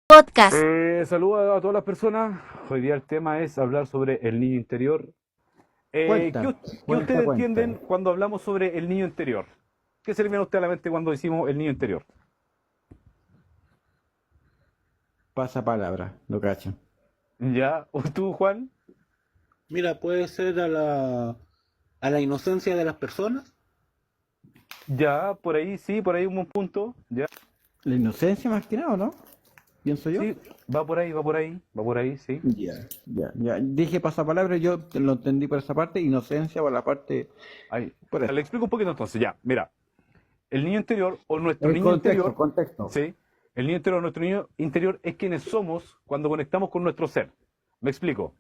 Podcast. Saludos a todas las personas. Hoy día el tema es hablar sobre el niño interior. Cuenta, ¿Qué cuenta, ustedes entienden cuenta. cuando hablamos sobre el niño interior? ¿Qué se le viene a usted a la mente cuando decimos el niño interior? Pasa palabra, lo cacho. ¿Ya? ¿O tú, Juan? Mira, puede ser a la inocencia de las personas. Ya, por ahí, sí, por ahí un buen punto. Ya, La inocencia más que nada, ¿no? Pienso yo. sí, va por ahí, va por ahí, va por ahí, sí. Ya. Dije pasapalabra, yo lo entendí por esa parte, inocencia por la parte. Ahí. Por eso. Le explico un poquito entonces, ya. Mira, el niño interior o nuestro El niño contexto, interior, contexto. ¿sí? El niño interior o nuestro niño interior es quienes somos cuando conectamos con nuestro ser. Me explico.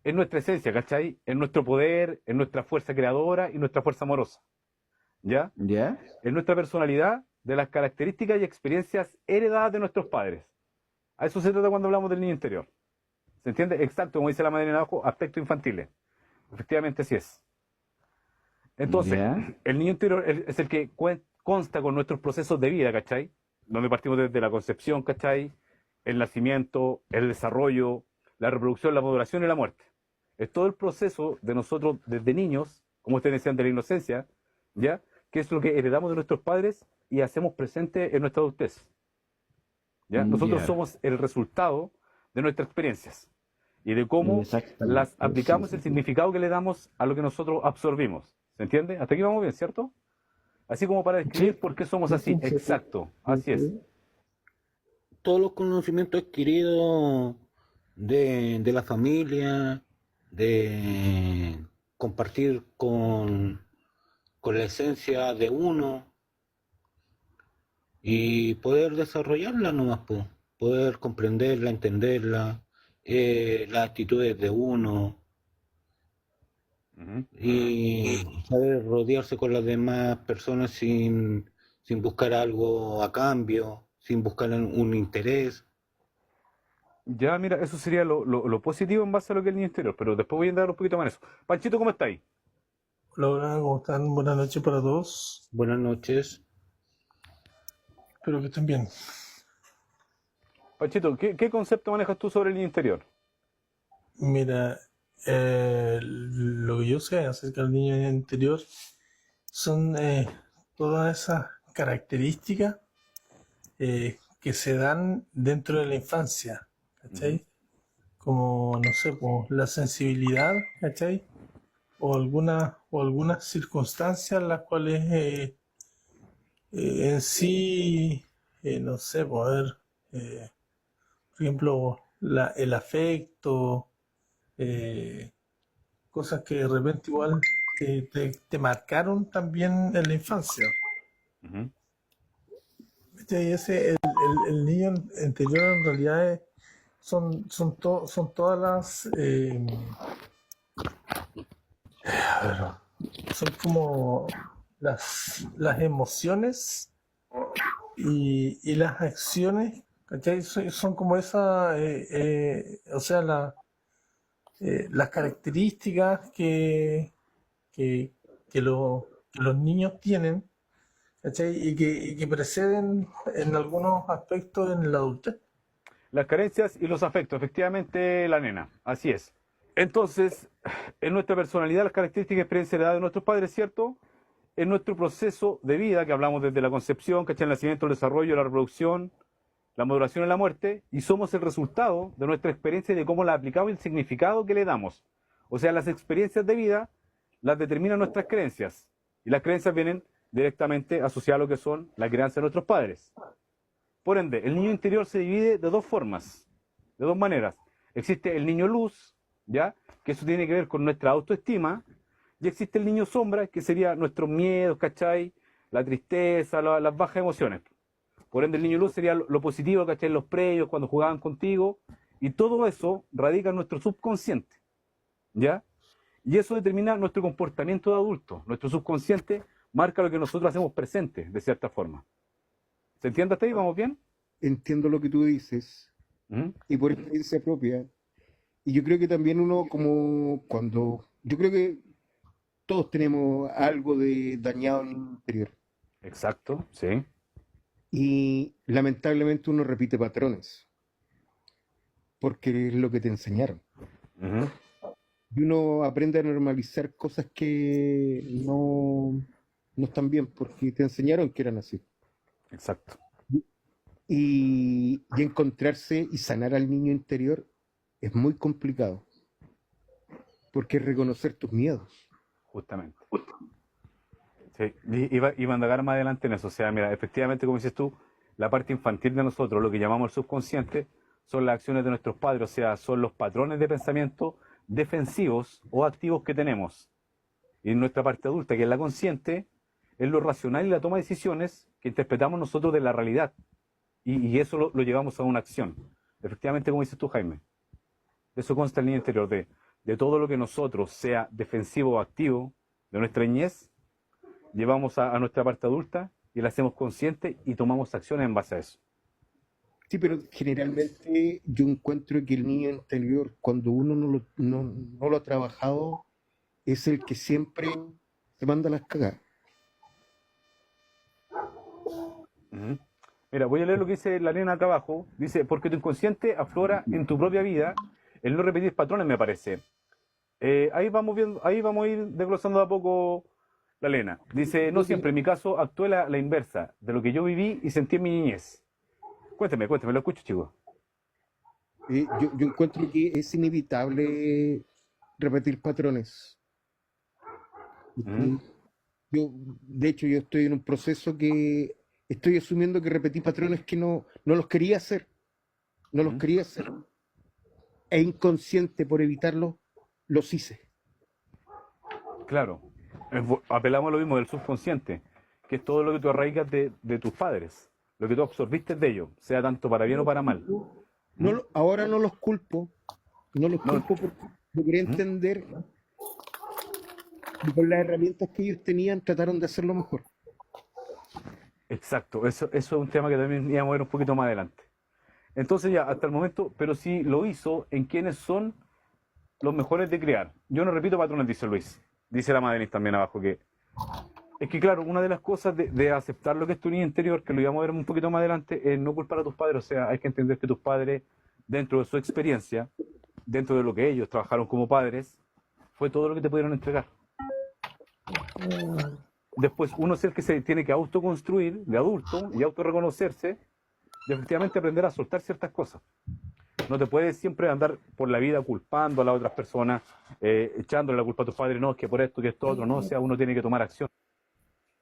Es nuestra esencia, ¿cachai? Es nuestro poder, es nuestra fuerza creadora y nuestra fuerza amorosa, ¿ya? ¿Ya? Es nuestra personalidad de las características y experiencias heredadas de nuestros padres. A eso se trata cuando hablamos del niño interior. ¿Se entiende? Exacto, como dice la madre en abajo, aspectos infantiles. Efectivamente, así es. Entonces, ¿Ya? el niño interior es el que consta con nuestros procesos de vida, ¿cachai? Donde partimos desde la concepción, ¿cachai? El nacimiento, el desarrollo, la reproducción, la maduración y la muerte. Es todo el proceso de nosotros desde niños, como ustedes decían, de la inocencia, ¿ya? Que es lo que heredamos de nuestros padres y hacemos presente en nuestra adultez, ¿ya? Nosotros Ya. somos el resultado de nuestras experiencias y de cómo las Exactamente. Sí, aplicamos, sí, el sí. significado que le damos a lo que nosotros absorbimos. ¿Se entiende? Hasta aquí vamos bien, ¿cierto? Así como para describir Sí, por qué somos sí, así. sí, sí, sí. Exacto, Sí, así es. sí. Todos los conocimientos adquiridos de la familia, de compartir con la esencia de uno y poder desarrollarla nomás, po. Poder comprenderla, entenderla, las actitudes de uno Ujú. y saber rodearse con las demás personas sin buscar algo a cambio, sin buscar un interés. Ya, mira, eso sería lo positivo en base a lo que es el niño interior, pero después voy a dar un poquito más en eso. Panchito, ¿cómo está ahí? Hola, hola, ¿cómo están? Buenas noches para todos. Buenas noches. Espero que estén bien. Panchito, ¿qué concepto manejas tú sobre el niño interior? Mira, lo que yo sé acerca del niño interior son todas esas características que se dan dentro de la infancia, Ujú. ¿cachai? Como, no sé, como la sensibilidad, ¿cachai? O algunas circunstancias las cuales en sí, no sé, poder, por ejemplo, el afecto, eh, cosas que de repente igual te marcaron también en la infancia. Ujú. ¿Viste? Y el niño interior en realidad son todas son como las emociones y las acciones, ¿cachai? Son como o sea, las características que, que los niños tienen, ¿cachai? Y que preceden en algunos aspectos en la adultez. Las carencias y los afectos, efectivamente, la nena, así es. Entonces, en nuestra personalidad, las características y experiencias heredadas de nuestros padres, ¿cierto? En nuestro proceso de vida, que hablamos desde la concepción, ¿cachai? El nacimiento, el desarrollo, la reproducción, la maduración y la muerte, y somos el resultado de nuestra experiencia y de cómo la aplicamos y el significado que le damos. O sea, las experiencias de vida las determinan nuestras creencias, y las creencias vienen directamente asociadas a lo que son la crianza de nuestros padres. Por ende, el niño interior se divide de dos formas, de dos maneras. Existe el niño luz, ¿ya? Que eso tiene que ver con nuestra autoestima, y existe el niño sombra, que sería nuestros miedos, ¿cachai? La tristeza, las bajas emociones. Por ende, el niño luz sería lo positivo, ¿cachai? Los previos, cuando jugaban contigo, y todo eso radica en nuestro subconsciente, ¿ya? Y eso determina nuestro comportamiento de adulto. Nuestro subconsciente marca lo que nosotros hacemos presente, de cierta forma. ¿Se entiende hasta ahí? ¿Vamos bien? Entiendo lo que tú dices ¿Mm? y por experiencia propia. Y yo creo que también uno como cuando, yo creo que todos tenemos algo de dañado en el interior Exacto, sí. y lamentablemente uno repite patrones. porque es lo que te enseñaron. Ujú. Y uno aprende a normalizar cosas que no están bien, porque te enseñaron que eran así. Exacto, Y encontrarse y sanar al niño interior es muy complicado, porque es reconocer tus miedos. justamente. Sí, iba a indagar más adelante en eso. O sea, mira, efectivamente, como dices tú, la parte infantil de nosotros, lo que llamamos el subconsciente, son las acciones de nuestros padres, o sea, son los patrones de pensamiento defensivos o activos que tenemos. Y nuestra parte adulta, que es la consciente, es lo racional y la toma de decisiones que interpretamos nosotros de la realidad. Y eso lo llevamos a una acción. Efectivamente, como dices tú, Jaime, de eso consta el niño interior, de todo lo que nosotros, sea defensivo o activo, de nuestra niñez, llevamos a nuestra parte adulta y la hacemos consciente y tomamos acciones en base a eso. Sí, pero generalmente yo encuentro que el niño interior, cuando uno no lo ha trabajado, es el que siempre se manda las cagadas. Ujú. Mira, voy a leer lo que dice la nena acá abajo. Dice, porque tu inconsciente aflora en tu propia vida el no repetir patrones, me parece. Ahí vamos viendo, ahí vamos a ir desglosando de a poco la Lena. Dice, no siempre, en mi caso actué la inversa de lo que yo viví y sentí en mi niñez. Cuénteme, lo escucho, chicos. Yo encuentro que es inevitable repetir patrones. Ujú, De hecho, yo estoy en un proceso que estoy asumiendo que repetí patrones que no los quería hacer, no los ujú. quería hacer. E inconsciente por evitarlo, los hice. Claro, apelamos a lo mismo del subconsciente, que es todo lo que tú arraigas de tus padres, lo que tú absorbiste de ellos, sea tanto para bien o para mal. ¿Mm? Ahora no los culpo, no los No, culpo porque logré ¿mm? entender y con las herramientas que ellos tenían trataron de hacerlo mejor. Exacto, eso es un tema que también íbamos a ver un poquito más adelante. Entonces ya, hasta el momento, pero si lo hizo, ¿en quiénes son los mejores de crear? Yo no repito patrones, dice Luis. Dice la Madeline también abajo, que es que claro, una de las cosas de aceptar lo que es tu niño interior, que lo íbamos a ver un poquito más adelante, es no culpar a tus padres. O sea, hay que entender que tus padres, dentro de su experiencia, dentro de lo que ellos trabajaron como padres, fue todo lo que te pudieron entregar. Después, uno es el que se tiene que autoconstruir de adulto y autorreconocerse y efectivamente aprender a soltar ciertas cosas. No te puedes siempre andar por la vida culpando a las otras personas, echándole la culpa a tus padres, no, es que por esto, que esto, otro, no, o sea, uno tiene que tomar acción.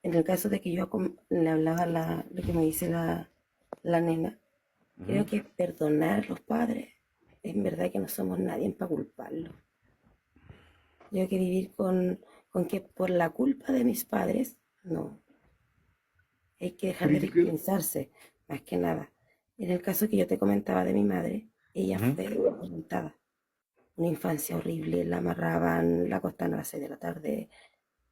En el caso de que yo le hablaba lo que me dice la nena, creo que perdonar a los padres, en verdad que no somos nadie para culparlos. Yo que vivir con que por la culpa de mis padres, no. Hay que dejar Pero de yo creo, victimizarse, más que nada. En el caso que yo te comentaba de mi madre, ella Ujú. fue violentada. Una infancia horrible, la amarraban, la acostaban a las 6 de la tarde.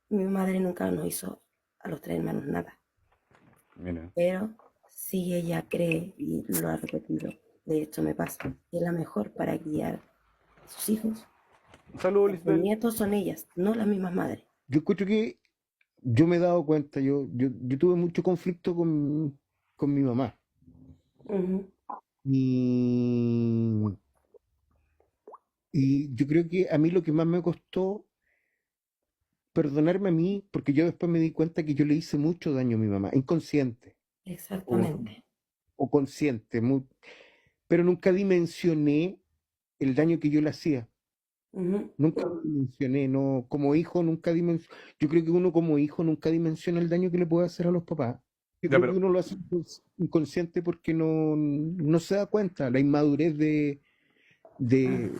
Mi madre nunca nos hizo a los 3 hermanos nada. Mira. Pero sí ella cree, y lo ha repetido, de hecho me pasa, que es la mejor para guiar a sus hijos. Saludos, Los Lisbeth. nietos son ellas, no las mismas madres. yo encuentro que yo me he dado cuenta, yo tuve mucho conflicto con mi mamá. Ujú. Y, y yo creo que a mí lo que más me costó perdonarme a mí, porque yo después me di cuenta que yo le hice mucho daño a mi mamá, inconsciente o, Exactamente. o consciente, pero nunca dimensioné el daño que yo le hacía. Ujú. Nunca lo dimensioné, no, como hijo nunca dimensioné. Yo creo que uno como hijo nunca dimensiona el daño que le puede hacer a los papás. Yo Ya, creo que pero uno lo hace inconsciente porque no se da cuenta, la inmadurez de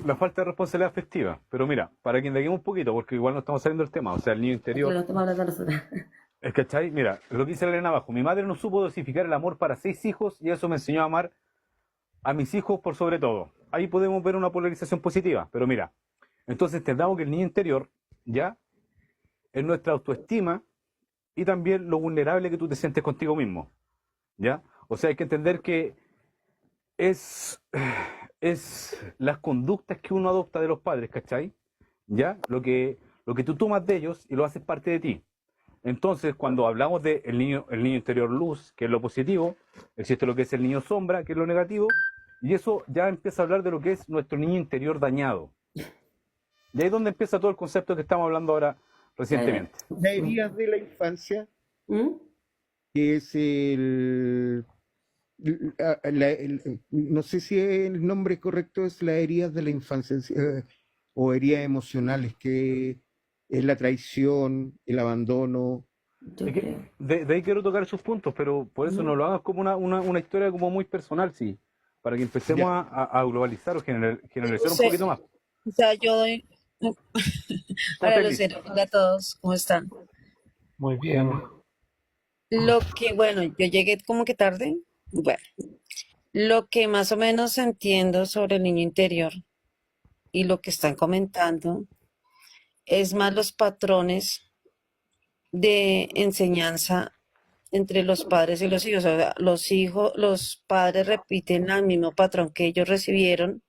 la falta de responsabilidad afectiva. Pero mira, para que indaguemos un poquito, porque igual no estamos saliendo del tema, o sea, el niño Porque interior, lo estamos hablando nosotros. es ¿cachai? Mira, lo que dice Elena abajo, mi madre no supo dosificar el amor para 6 hijos y eso me enseñó a amar a mis hijos por sobre todo. Ahí podemos ver una polarización positiva, pero mira, entonces entendamos que el niño interior, ya, es nuestra autoestima y también lo vulnerable que tú te sientes contigo mismo, ¿ya? O sea, hay que entender que es, es las conductas que uno adopta de los padres, ¿cachai? ¿Ya? Lo que tú tomas de ellos y lo haces parte de ti. Entonces, cuando hablamos del niño, el niño interior luz, que es lo positivo, existe lo que es el niño sombra, que es lo negativo, Y eso ya empieza a hablar de lo que es nuestro niño interior dañado. Y ahí es donde empieza todo el concepto que estamos hablando ahora recientemente. Las heridas de la infancia, ¿Mm? que es no sé si el nombre correcto es las heridas de la infancia, o heridas emocionales, que es la traición, el abandono. Yo Es que creo. de ahí quiero tocar esos puntos, pero por eso no lo hagas como una historia como muy personal, sí, para que empecemos Ya. a globalizar o generalizar un Sí, poquito más. o sea, yo doy. ¿Cómo Hola, estás, Liz? Lucero. Hola a todos. ¿Cómo están? Muy bien. Lo que, bueno, yo llegué como que tarde. Bueno, lo que más o menos entiendo sobre el niño interior y lo que están comentando es más los patrones de enseñanza entre los padres y los hijos. O sea, los padres repiten el mismo patrón que ellos recibieron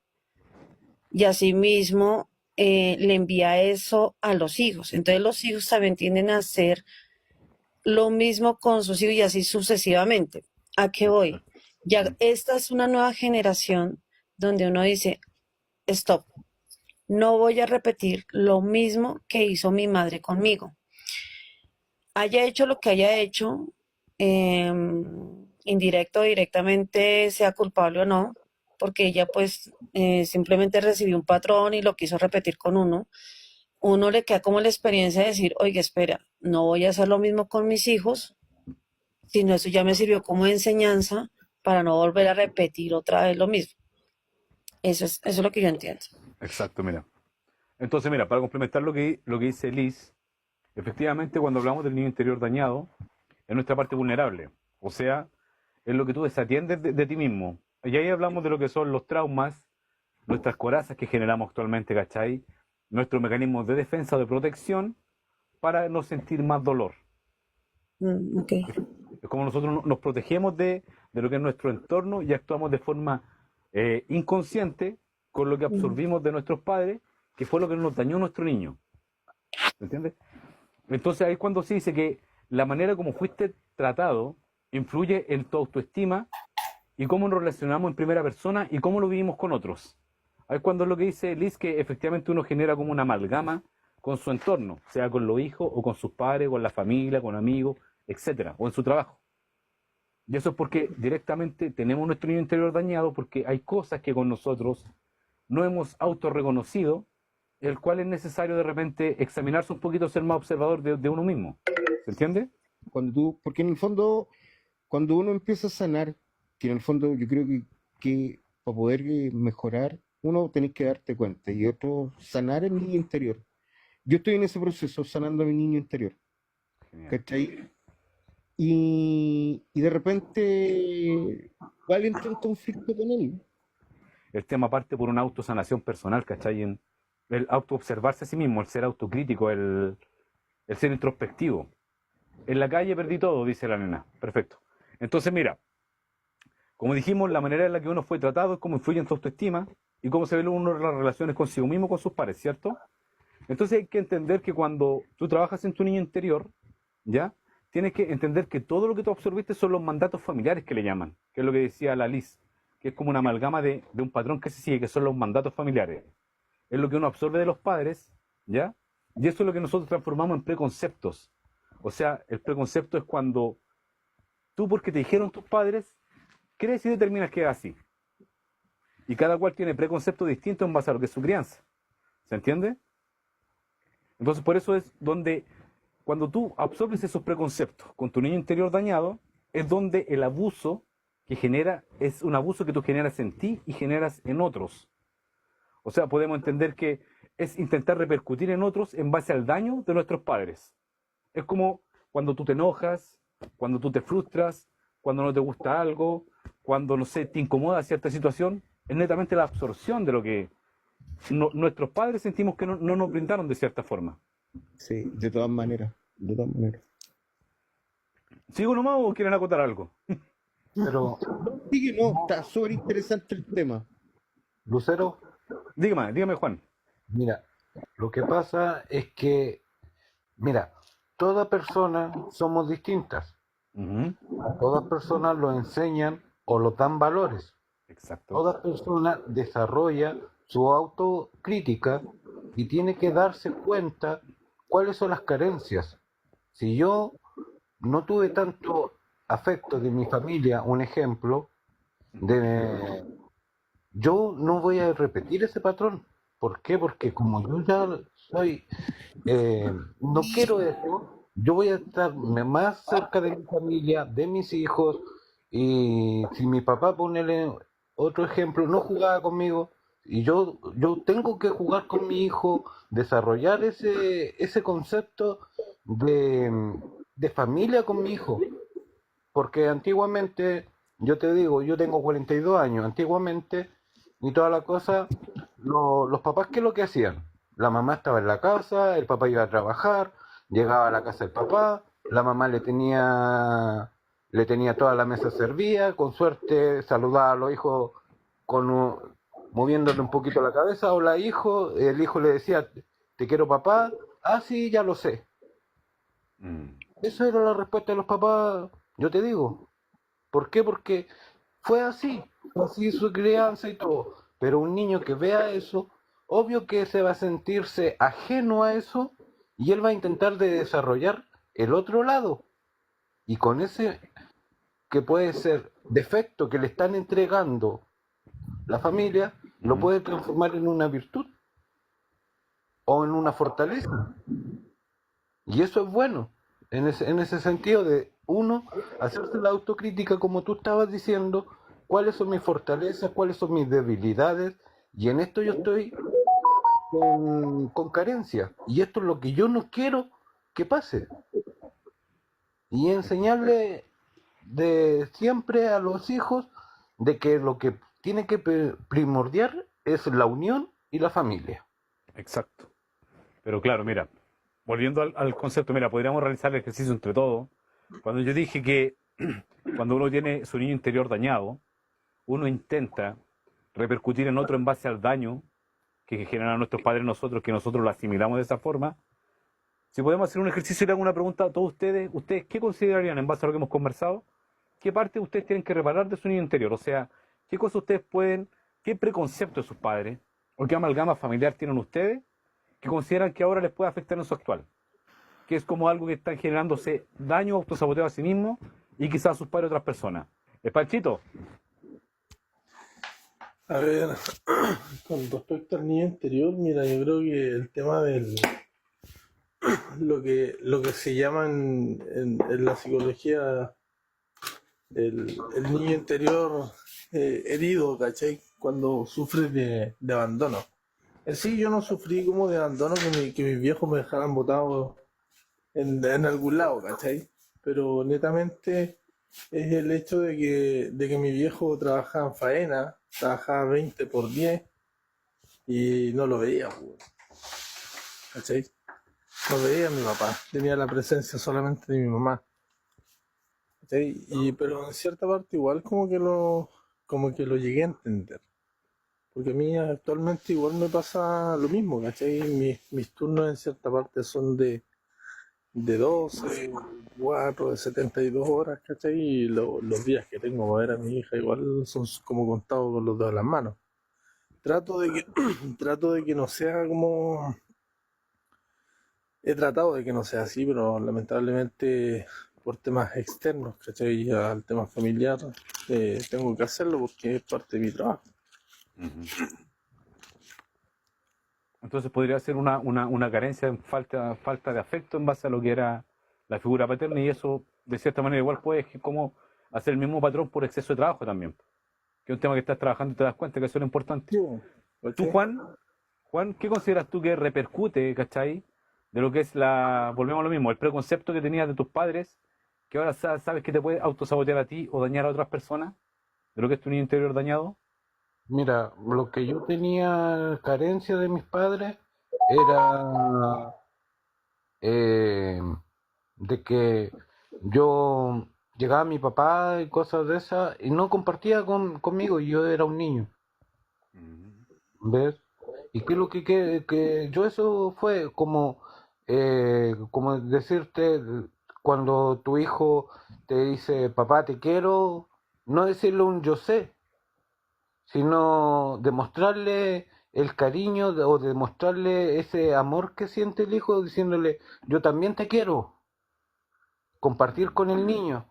y asimismo le envía eso a los hijos. Entonces los hijos también tienden a hacer lo mismo con sus hijos y así sucesivamente. ¿A qué voy? Ya esta es una nueva generación donde uno dice, stop, no voy a repetir lo mismo que hizo mi madre conmigo. Haya hecho lo que haya hecho, indirecto o directamente, sea culpable o no, porque ella pues simplemente recibió un patrón y lo quiso repetir con uno le queda como la experiencia de decir, oiga, espera, no voy a hacer lo mismo con mis hijos, sino eso ya me sirvió como enseñanza para no volver a repetir otra vez lo mismo. Eso es lo que yo entiendo. Exacto, mira. Entonces, mira, para complementar lo que dice Liz, efectivamente cuando hablamos del niño interior dañado, es nuestra parte vulnerable. O sea, es lo que tú desatiendes de ti mismo. Y ahí hablamos de lo que son los traumas, nuestras corazas que generamos actualmente, ¿cachai? Nuestros mecanismos de defensa o de protección para no sentir más dolor. Ok. Es como nosotros nos protegemos de lo que es nuestro entorno y actuamos de forma inconsciente con lo que absorbimos de nuestros padres, que fue lo que nos dañó nuestro niño. ¿Me entiendes? Entonces ahí es cuando se dice que la manera como fuiste tratado influye en tu autoestima y cómo nos relacionamos en primera persona y cómo lo vivimos con otros. Ahí es cuando es lo que dice Liz, que efectivamente uno genera como una amalgama con su entorno, sea con los hijos o con sus padres, con la familia, con amigos, etcétera, o en su trabajo. Y eso es porque directamente tenemos nuestro niño interior dañado porque hay cosas que con nosotros no hemos autorreconocido, el cual es necesario de repente examinarse un poquito, ser más observador de uno mismo. ¿Se entiende? Porque en el fondo, cuando uno empieza a sanar, que en el fondo yo creo que para poder mejorar, uno tenés que darte cuenta y otro sanar el niño interior. Yo estoy en ese proceso sanando a mi niño interior, Genial. ¿cachai? Y de repente igual entra en conflicto con él. El tema parte por una autosanación personal, ¿cachai? En el autoobservarse a sí mismo, el ser autocrítico, el ser introspectivo. En la calle perdí todo, dice la nena. Perfecto. Entonces, mira, como dijimos, la manera en la que uno fue tratado es cómo influye en su autoestima y cómo se ven uno las relaciones consigo mismo, con sus pares, ¿cierto? Entonces hay que entender que cuando tú trabajas en tu niño interior, ¿ya? Tienes que entender que todo lo que tú absorbiste son los mandatos familiares que le llaman, que es lo que decía la Liz, que es como una amalgama de un patrón que se sigue, que son los mandatos familiares. Es lo que uno absorbe de los padres, ¿ya? Y eso es lo que nosotros transformamos en preconceptos. O sea, el preconcepto es cuando tú, porque te dijeron tus padres, crees y determinas que es así. Y cada cual tiene preconceptos distintos en base a lo que es su crianza. ¿Se entiende? Entonces, por eso es donde, cuando tú absorbes esos preconceptos con tu niño interior dañado, es donde el abuso que genera es un abuso que tú generas en ti y generas en otros. O sea, podemos entender que es intentar repercutir en otros en base al daño de nuestros padres. Es como cuando tú te enojas, cuando tú te frustras, cuando no te gusta algo, cuando, no sé, te incomoda cierta situación, es netamente la absorción de lo que nuestros padres sentimos que no nos brindaron de cierta forma. Sí, de todas maneras, de todas maneras. ¿Sigo nomás o quieren acotar algo? Pero, Sí que no, está súper interesante el tema. Lucero, Dígame, Juan. mira, lo que pasa es que, mira, toda persona somos distintas. Ujú. A todas personas lo enseñan o lo dan valores. Exacto. Toda persona desarrolla su autocrítica y tiene que darse cuenta cuáles son las carencias. Si yo no tuve tanto afecto de mi familia, un ejemplo, de, yo no voy a repetir ese patrón. ¿Por qué? Porque como yo ya soy, no quiero eso, yo voy a estar más cerca de mi familia, de mis hijos, y si mi papá, ponele otro ejemplo, no jugaba conmigo, y yo tengo que jugar con mi hijo, desarrollar ese concepto de, de familia con mi hijo. Porque antiguamente, yo te digo, yo tengo 42 años, antiguamente, y toda la cosa, los papás, ¿qué es lo que hacían? La mamá estaba en la casa, el papá iba a trabajar, llegaba a la casa del papá, la mamá le tenía toda la mesa servida, con suerte saludaba a los hijos con moviéndole un poquito la cabeza, hola hijo, el hijo le decía, te quiero papá, ah sí, ya lo sé. Mm. Esa era la respuesta de los papás, yo te digo. ¿Por qué? Porque fue así su crianza y todo. Pero un niño que vea eso, obvio que se va a sentirse ajeno a eso y él va a intentar de desarrollar el otro lado. Y con ese que puede ser defecto que le están entregando la familia, lo Ujú. puede transformar en una virtud o en una fortaleza. Y eso es bueno, en ese sentido de uno hacerse la autocrítica como tú estabas diciendo, cuáles son mis fortalezas, cuáles son mis debilidades, y en esto yo estoy con carencia, y esto es lo que yo no quiero que pase. Y enseñarle de siempre a los hijos de que lo que tiene que primordial es la unión y la familia. Exacto. Pero claro, mira, volviendo al concepto, mira, podríamos realizar el ejercicio entre todos. Cuando yo dije que cuando uno tiene su niño interior dañado, uno intenta repercutir en otro en base al daño que generan nuestros padres en nosotros, que nosotros lo asimilamos de esa forma. Si podemos hacer un ejercicio y le hago una pregunta a todos ustedes qué considerarían en base a lo que hemos conversado? ¿Qué parte ustedes tienen que reparar de su niño interior? O sea, ¿qué cosas ustedes pueden, qué preconceptos de sus padres o qué amalgama familiar tienen ustedes que consideran que ahora les puede afectar en su actual? Que es como algo que están generándose daño, autosaboteo a sí mismo y quizás a sus padres o otras personas. Panchito, A ver, con respecto al niño interior, mira, yo creo que el tema del lo que se llama en la psicología el niño interior herido, ¿cachai? Cuando sufre de abandono. En sí yo no sufrí como de abandono que mis viejos me dejaran botado en algún lado, ¿cachai? Pero netamente es el hecho de que mi viejo trabajaba en faena, trabajaba 20 por 10 y no lo veía, pues, ¿cachai? No veía a mi papá, tenía la presencia solamente de mi mamá, ¿cachai? Pero en cierta parte igual como que lo llegué a entender. Porque a mí actualmente igual me pasa lo mismo, ¿cachai? Mis turnos en cierta parte son de 12, 4, de 72 horas, ¿cachai? Y los días que tengo para ver a mi hija igual son como contados con los dedos de las manos. Trato de que, trato de que no sea como... He tratado de que no sea así, pero lamentablemente por temas externos, ¿cachai? Al tema familiar, tengo que hacerlo porque es parte de mi trabajo. entonces podría ser una carencia, falta de afecto en base a lo que era la figura paterna y eso de cierta manera igual puede como hacer el mismo patrón por exceso de trabajo también. Que es un tema que estás trabajando y te das cuenta que eso es lo importante. Sí, Tú, ¿cachai? Juan, ¿qué consideras tú que repercute, cachai? De lo que es volvemos a lo mismo, el preconcepto que tenías de tus padres, que ahora sabes que te puede autosabotear a ti o dañar a otras personas, de lo que es tu niño interior dañado. Mira, lo que yo tenía carencia de mis padres era eh, de que yo llegaba a mi papá y cosas de esas y no compartía conmigo y yo era un niño, ¿ves? Y que lo que yo eso fue como decirte cuando tu hijo te dice papá te quiero, no decirle un yo sé, sino demostrarle el cariño o demostrarle ese amor que siente el hijo, diciéndole, yo también te quiero, compartir con el niño.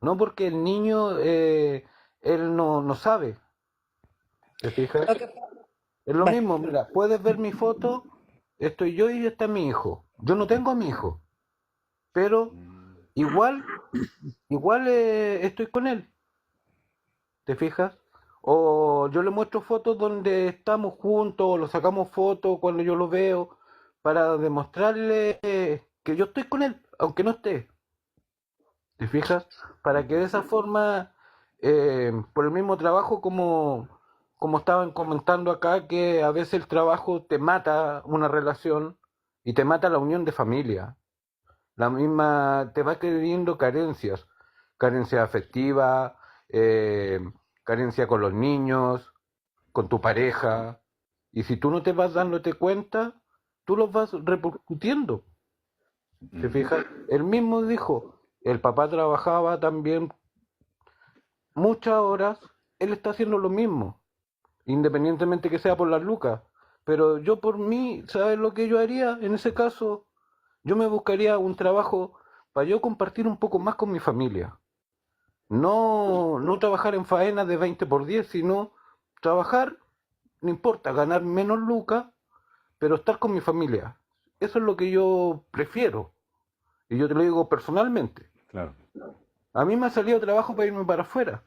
No porque el niño, él no sabe, ¿te fijas? Lo que, Es lo bueno, mismo, mira, puedes ver mi foto, estoy yo y está mi hijo. Yo no tengo a mi hijo, pero igual, igual estoy con él, ¿te fijas? O yo le muestro fotos donde estamos juntos, o lo sacamos fotos cuando yo lo veo, para demostrarle que yo estoy con él, aunque no esté, ¿te fijas? Para que de esa forma, por el mismo trabajo como estaban comentando acá, que a veces el trabajo te mata una relación y te mata la unión de familia. La misma, te va creyendo carencias, carencia afectiva, carencia con los niños, con tu pareja, y si tú no te vas dándote cuenta, tú los vas repercutiendo. ¿Te fijas? Él mismo dijo, el papá trabajaba también muchas horas, él está haciendo lo mismo, independientemente que sea por las lucas. Pero yo por mí, ¿sabes lo que yo haría en ese caso? Yo me buscaría un trabajo para yo compartir un poco más con mi familia. No trabajar en faenas de 20 por 10, sino trabajar, no importa, ganar menos lucas, pero estar con mi familia. Eso es lo que yo prefiero. Y yo te lo digo personalmente. Claro. A mí me ha salido trabajo para irme para afuera,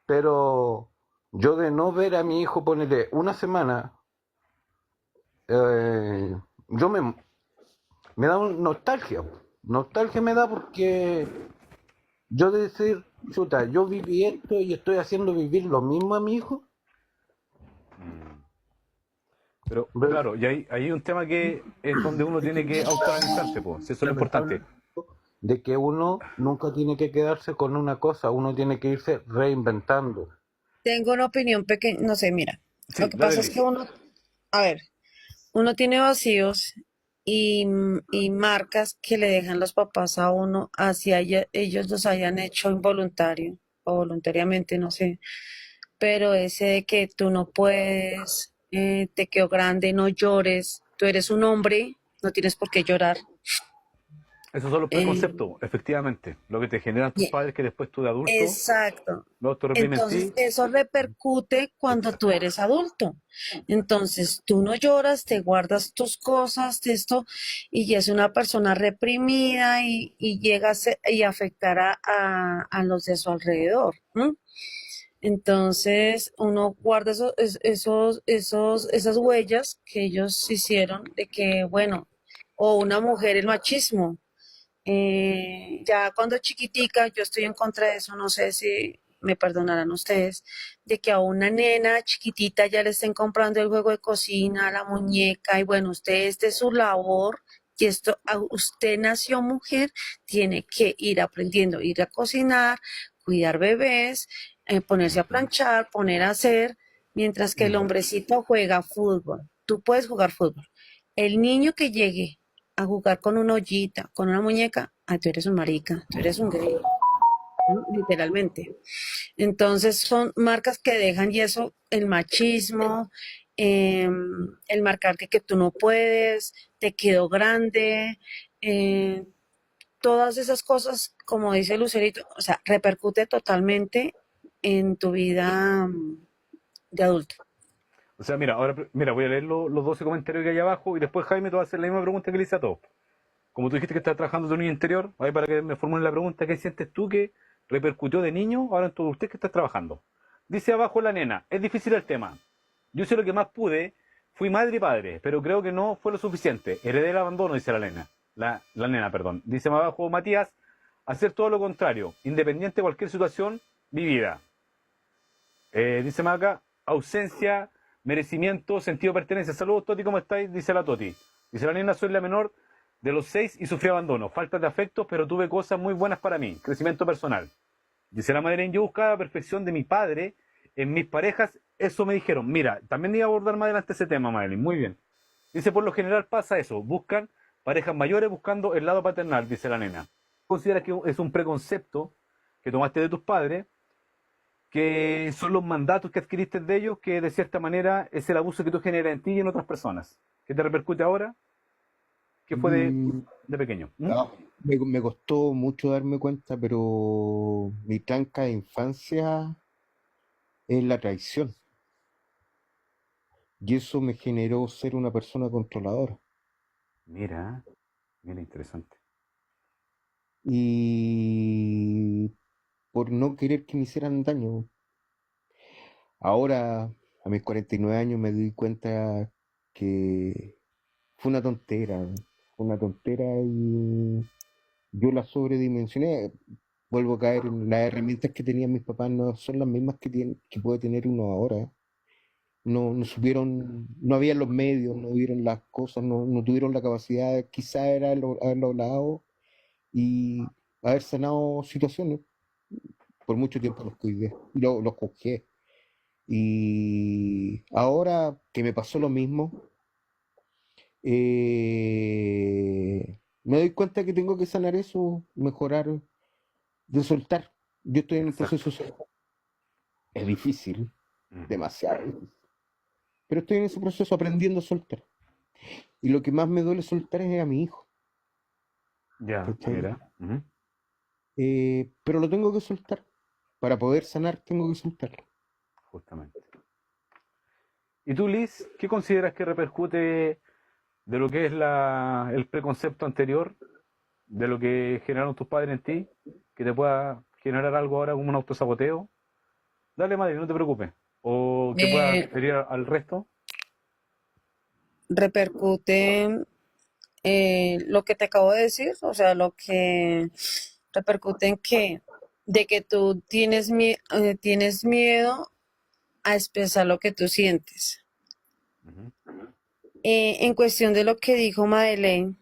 pero yo de no ver a mi hijo, ponerle una semana, eh, yo me da nostalgia. Nostalgia me da porque yo de decir, chuta, yo viví esto y estoy haciendo vivir lo mismo a mi hijo. Pero ¿Ves? claro, y hay un tema que es donde uno tiene que autoanalizarse, pues, eso es lo importante. De que uno nunca tiene que quedarse con una cosa, uno tiene que irse reinventando. tengo una opinión pequeña, no sé, mira, Sí, lo que dale, pasa es que Liz. uno, a ver, uno tiene vacíos y marcas que le dejan los papás a uno, así ellos los hayan hecho involuntario o voluntariamente, no sé, pero ese de que tú no puedes, te quedó grande, no llores, tú eres un hombre, no tienes por qué llorar. Esos son los eh, preconceptos, efectivamente. Lo que te generan tus y- padres que después tú de adulto exacto. lo autorreprimen en Entonces, ti. eso repercute cuando tú eres adulto. Entonces, tú no lloras, te guardas tus cosas, esto, y ya es una persona reprimida y llega y afectará a los de su alrededor. ¿M? Entonces, uno guarda esas huellas que ellos hicieron de que, bueno, o una mujer, el machismo. Ya cuando chiquitica, yo estoy en contra de eso, no sé si me perdonarán ustedes, de que a una nena chiquitita ya le estén comprando el juego de cocina, la muñeca, y bueno, usted es de su labor, y esto, usted nació mujer, tiene que ir aprendiendo, ir a cocinar, cuidar bebés, ponerse a planchar, poner a hacer, mientras que el hombrecito juega fútbol. Tú puedes jugar fútbol. El niño que llegue a jugar con una ollita, con una muñeca, ah, tú eres un marica, tú eres un gay, ¿no? Literalmente. Entonces son marcas que dejan y eso, el machismo, el marcar que tú no puedes, te quedó grande, eh, todas esas cosas, como dice Lucerito, o sea, repercute totalmente en tu vida de adulto. O sea, mira, ahora mira, voy a leer los 12 comentarios que hay abajo y después Jaime te va a hacer la misma pregunta que le hice a todos. Como tú dijiste que estás trabajando de un niño interior, ahí para que me formulen la pregunta, ¿qué sientes tú que repercutió de niño ahora en todo usted que estás trabajando? Dice abajo la nena, es difícil el tema. Yo hice lo que más pude, fui madre y padre, pero creo que no fue lo suficiente. Heredé el abandono, dice la nena. La nena, perdón. Dice más abajo Matías, hacer todo lo contrario, independiente de cualquier situación vivida. Dice más acá, ausencia, merecimiento, sentido de pertenencia. Saludos, Toti, ¿cómo estáis? Dice la Toti. Dice la nena, soy la menor de los 6 y sufrí abandono. Falta de afectos, pero tuve cosas muy buenas para mí. Crecimiento personal. Dice la Madeleine, yo buscaba la perfección de mi padre en mis parejas. Eso me dijeron. Mira, también iba a abordar más adelante ese tema, Madeleine. Muy bien. Dice, por lo general pasa eso. Buscan parejas mayores buscando el lado paternal, dice la nena. Considera que es un preconcepto que tomaste de tus padres que son los mandatos que adquiriste de ellos, que de cierta manera es el abuso que tú generas en ti y en otras personas, que te repercute ahora, que fue Mm, de pequeño. ¿Mm? me costó mucho darme cuenta, pero mi tranca de infancia es la traición. Y eso me generó ser una persona controladora. Mira, mira, interesante. Y por no querer que me hicieran daño. Ahora, a mis 49 años, me di cuenta que fue una tontera y yo la sobredimensioné. Vuelvo a caer en las herramientas que tenían mis papás, no son las mismas que puede tener uno ahora. No supieron, no habían los medios, no vieron las cosas, no tuvieron la capacidad, quizá era haberlo hablado y haber sanado situaciones. Por mucho tiempo los cuidé, los juzgué. Y ahora que me pasó lo mismo, me doy cuenta que tengo que sanar eso, mejorar, de soltar. Yo estoy en un Exacto. proceso de soltar. Es difícil, Mm. demasiado difícil. Pero estoy en ese proceso aprendiendo a soltar. Y lo que más me duele soltar es a mi hijo. Ya, ¿Cachai? mira. Ujú. Pero lo tengo que soltar. Para poder sanar tengo que soltarlo. Justamente. ¿Y tú, Liz, qué consideras que repercute de lo que es el preconcepto anterior, de lo que generaron tus padres en ti, que te pueda generar algo ahora como un autosaboteo? Dale, madre, no te preocupes. O que pueda Eh, herir al resto. repercute lo que te acabo de decir, o sea, lo que repercute en que, de que tú tienes miedo a expresar lo que tú sientes. Ujú. En cuestión de lo que dijo Madeleine,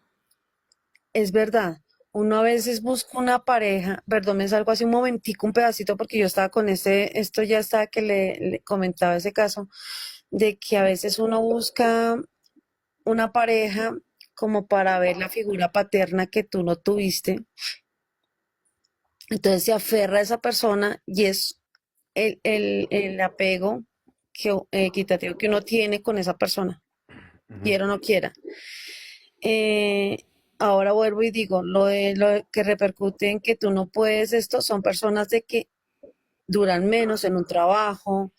es verdad. Uno a veces busca una pareja, perdón, me salgo así un momentico, un pedacito, porque yo estaba con esto ya estaba que le comentaba ese caso, de que a veces uno busca una pareja como para ver la figura paterna que tú no tuviste. Entonces se aferra a esa persona y es el apego equitativo que uno tiene con esa persona, Ujú. quiera o no quiera. Eh, ahora vuelvo y digo, lo que repercute en que tú no puedes esto son personas de que duran menos en un trabajo,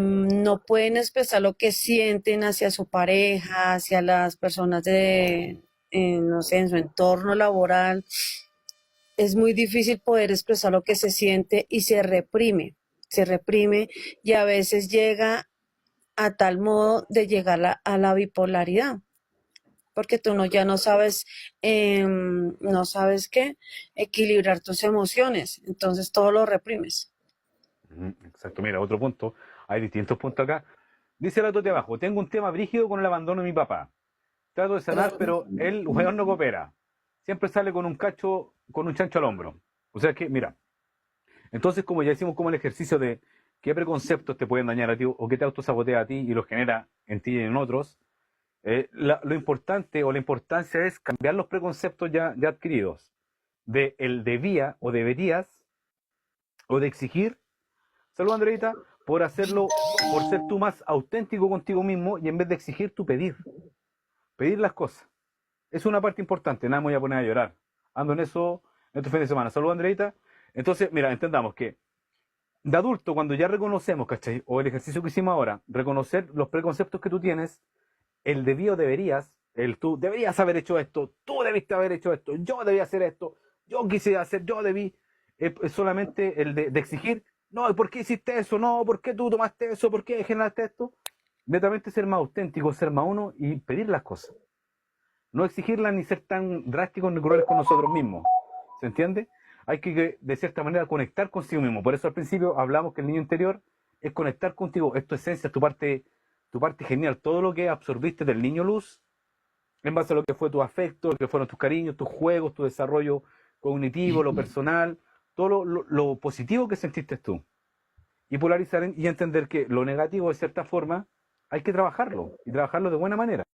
no pueden expresar lo que sienten hacia su pareja, hacia las personas no sé, en su entorno laboral. Es muy difícil poder expresar lo que se siente y se reprime y a veces llega a tal modo de llegar a la bipolaridad, porque tú ya no sabes, no sabes qué, equilibrar tus emociones, entonces todo lo reprimes. Ujú. Exacto, mira, otro punto. Hay distintos puntos acá. Dice el otro de abajo, tengo un tema brígido con el abandono de mi papá. Trato de sanar, pero el weón no coopera. Siempre sale con un cacho, con un chancho al hombro. O sea que, mira, entonces como ya hicimos como el ejercicio de qué preconceptos te pueden dañar a ti o qué te autosabotea a ti y los genera en ti y en otros, lo importante o la importancia es cambiar los preconceptos ya adquiridos. De el debía o deberías o de exigir, salud Andreita, por hacerlo, por ser tú más auténtico contigo mismo y en vez de exigir, tú pedir las cosas. Es una parte importante, nada me voy a poner a llorar. Ando en eso estos fines de semana. Salud, Andreita. Entonces, mira, entendamos que de adulto, cuando ya reconocemos, ¿cachai? O el ejercicio que hicimos ahora, reconocer los preconceptos que tú tienes, el debí o deberías, el tú deberías haber hecho esto, tú debiste haber hecho esto, yo debía hacer esto, yo quise hacer, yo debí, es solamente el de exigir, no, ¿por qué hiciste eso? No, ¿por qué tú tomaste eso? ¿Por qué generaste esto? Netamente ser más auténtico, ser más uno y pedir las cosas. No exigirlas ni ser tan drásticos ni crueles con nosotros mismos. ¿Se entiende? Hay que, de cierta manera, conectar consigo mismo. Por eso al principio hablamos que el niño interior es conectar contigo, es tu esencia, es tu parte genial. Todo lo que absorbiste del niño luz, en base a lo que fue tu afecto, lo que fueron tus cariños, tus juegos, tu desarrollo cognitivo, lo personal, todo lo positivo que sentiste tú. Y polarizar y entender que lo negativo, de cierta forma, hay que trabajarlo y trabajarlo de buena manera.